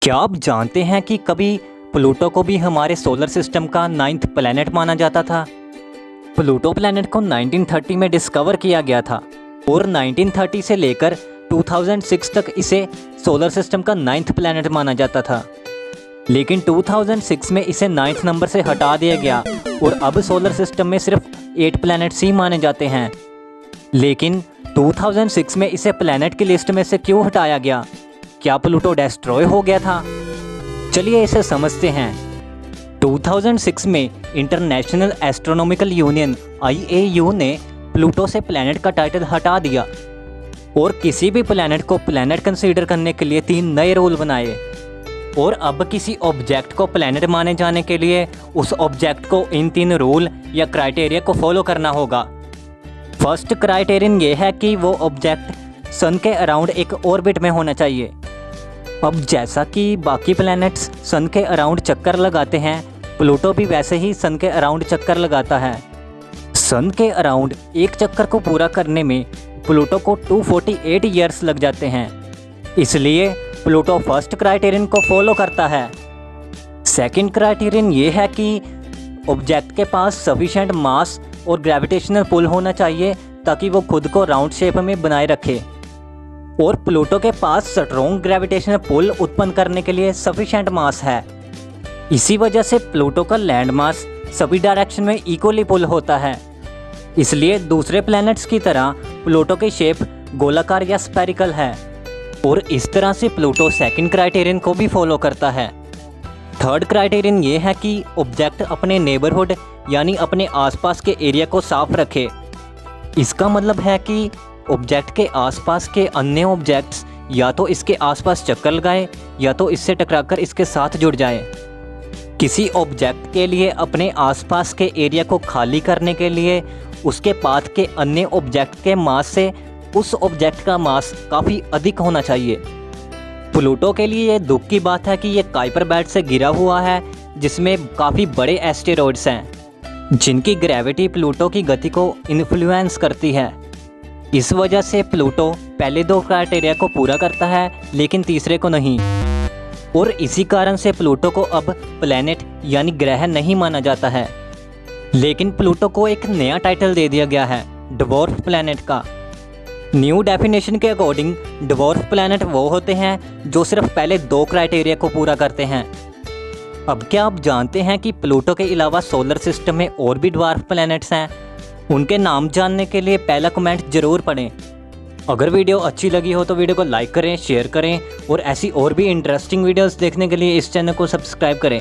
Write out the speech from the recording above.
क्या आप जानते हैं कि कभी प्लूटो को भी हमारे सोलर सिस्टम का 9th प्लैनेट माना जाता था। प्लूटो प्लैनेट को 1930 में डिस्कवर किया गया था और 1930 से लेकर 2006 तक इसे सोलर सिस्टम का 9th प्लैनेट माना जाता था। लेकिन 2006 में इसे 9th नंबर से हटा दिया गया और अब सोलर सिस्टम में सिर्फ 8 प्लैनेट्स ही माने जाते हैं। लेकिन 2006 में इसे प्लैनेट की लिस्ट में से क्यों हटाया गया? क्या प्लूटो डिस्ट्रॉय हो गया था? चलिए इसे समझते हैं। 2006 में इंटरनेशनल एस्ट्रोनॉमिकल यूनियन IAU ने प्लूटो से प्लैनेट का टाइटल हटा दिया और किसी भी प्लैनेट को प्लैनेट कंसीडर करने के लिए 3 नए रूल बनाए। और अब किसी ऑब्जेक्ट को प्लैनेट माने जाने के लिए उस ऑब्जेक्ट को इन 3 रूल या क्राइटेरिया को फॉलो करना होगा। फर्स्ट क्राइटेरियन ये है कि वो ऑब्जेक्ट सन के अराउंड एक ऑर्बिट में होना चाहिए। अब जैसा कि बाकी प्लैनेट्स सन के अराउंड चक्कर लगाते हैं, प्लूटो भी वैसे ही सन के अराउंड चक्कर लगाता है। सन के अराउंड एक चक्कर को पूरा करने में प्लूटो को 248 ईयर्स लग जाते हैं। इसलिए प्लूटो फर्स्ट क्राइटेरियन को फॉलो करता है। सेकंड क्राइटेरियन ये है कि ऑब्जेक्ट के पास सफिशिएंट मास और ग्रेविटेशनल पुल होना चाहिए ताकि वो खुद को राउंड शेप में बनाए रखे। और प्लूटो के पास स्ट्रॉन्ग ग्रेविटेशनल पुल उत्पन्न करने के लिए सफिशिएंट मास है। इसी वजह से प्लूटो का लैंड मास सभी डायरेक्शन में इक्वली पुल होता है। इसलिए दूसरे प्लैनेट्स की तरह प्लूटो की शेप गोलाकार या स्फेरिकल है और इस तरह से प्लूटो सेकंड क्राइटेरियन को भी फॉलो करता है। थर्ड क्राइटेरियन ये है कि ऑब्जेक्ट अपने नेबरहुड यानी अपने आसपास के एरिया को साफ रखे। इसका मतलब है कि ऑब्जेक्ट के आसपास के अन्य ऑब्जेक्ट्स या तो इसके आसपास चक्कर लगाए या तो इससे टकराकर इसके साथ जुड़ जाए। किसी ऑब्जेक्ट के लिए अपने आसपास के एरिया को खाली करने के लिए उसके पाथ के अन्य ऑब्जेक्ट के मास से उस ऑब्जेक्ट का मास काफ़ी अधिक होना चाहिए। प्लूटो के लिए ये दुख की बात है कि ये काइपर बेल्ट से घिरा हुआ है जिसमें काफ़ी बड़े एस्टेरॉइड्स हैं जिनकी ग्रेविटी प्लूटो की गति को इन्फ्लुएंस करती है। इस वजह से प्लूटो पहले 2 क्राइटेरिया को पूरा करता है लेकिन तीसरे को नहीं और इसी कारण से प्लूटो को अब प्लैनेट यानी ग्रह नहीं माना जाता है। लेकिन प्लूटो को एक नया टाइटल दे दिया गया है ड्वार्फ प्लैनेट का। न्यू डेफिनेशन के अकॉर्डिंग ड्वार्फ प्लैनेट वो होते हैं जो सिर्फ पहले 2 क्राइटेरिया को पूरा करते हैं। अब क्या आप जानते हैं कि प्लूटो के अलावा सोलर सिस्टम में और भी ड्वार्फ प्लैनेट्स हैं? उनके नाम जानने के लिए पहला कमेंट जरूर पढ़ें। अगर वीडियो अच्छी लगी हो तो वीडियो को लाइक करें, शेयर करें और ऐसी और भी इंटरेस्टिंग वीडियोस देखने के लिए इस चैनल को सब्सक्राइब करें।